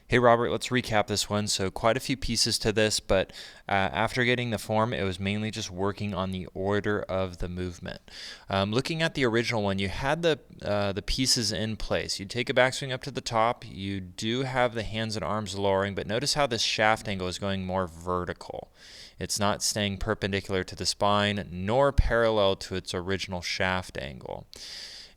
Hey Robert, let's recap this one. So quite a few pieces to this, but after getting the form, it was mainly just working on the order of the movement. Looking at the original one, you had the pieces in place. You take a backswing up to the top. You do have the hands and arms lowering, but notice how this shaft angle is going more vertical. It's not staying perpendicular to the spine nor parallel to its original shaft angle.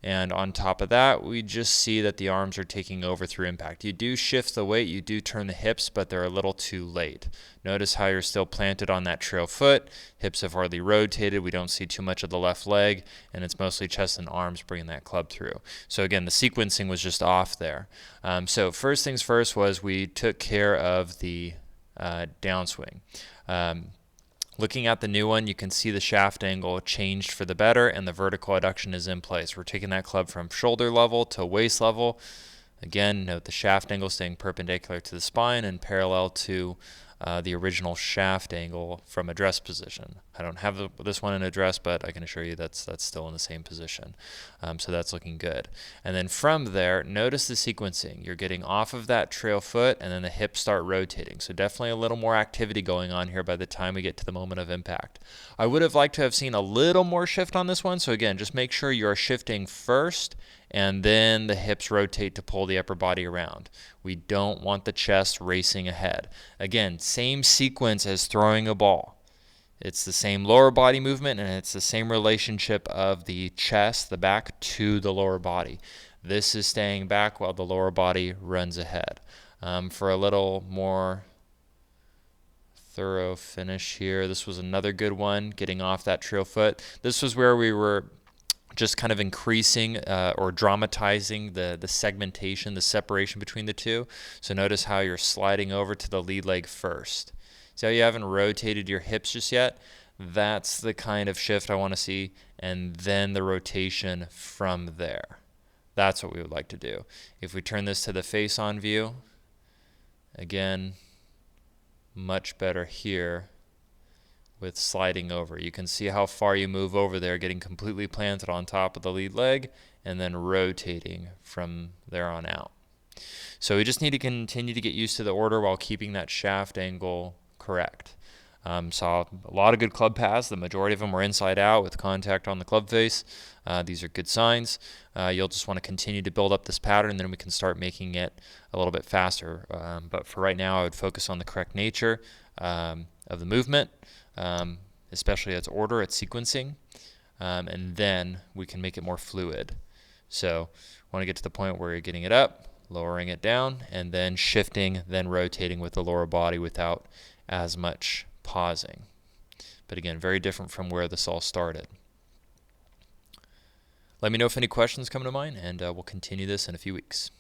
And on top of that, we just see that the arms are taking over through impact. You do shift the weight, you do turn the hips, but they're a little too late. Notice how you're still planted on that trail foot. Hips have hardly rotated. We don't see too much of the left leg, and it's mostly chest and arms bringing that club through. So again, the sequencing was just off there. So first things first was we took care of the downswing. Looking at the new one, you can see the shaft angle changed for the better and the vertical adduction is in place. We're taking that club from shoulder level to waist level. Again, note the shaft angle staying perpendicular to the spine and parallel to the original shaft angle from address position. I don't have this one in address, but I can assure you that's still in the same position. So that's looking good. And then from there, notice the sequencing. You're getting off of that trail foot and then the hips start rotating. So definitely a little more activity going on here by the time we get to the moment of impact. I would have liked to have seen a little more shift on this one. So again, just make sure you're shifting first and then the hips rotate to pull the upper body around. We don't want the chest racing ahead. Again, same sequence as throwing a ball. It's the same lower body movement and it's the same relationship of the chest, the back, to the lower body. This is staying back while the lower body runs ahead. For a little more thorough finish here, this was another good one, getting off that trail foot. This was where we were just kind of increasing or dramatizing the segmentation, the separation between the two. So notice how you're sliding over to the lead leg first. See how you haven't rotated your hips just yet? That's the kind of shift I want to see, and then the rotation from there. That's what we would like to do. If we turn this to the face-on view, again, much better here with sliding over. You can see how far you move over there, getting completely planted on top of the lead leg and then rotating from there on out. So we just need to continue to get used to the order while keeping that shaft angle correct. Saw a lot of good club paths. The majority of them were inside out with contact on the club face. These are good signs. You'll just want to continue to build up this pattern, and then we can start making it a little bit faster. But for right now, I would focus on the correct nature of the movement, especially its order, its sequencing, and then we can make it more fluid. So want to get to the point where you're getting it up, lowering it down, and then shifting, then rotating with the lower body without as much pausing. But again, very different from where this all started. Let me know if any questions come to mind, and we'll continue this in a few weeks.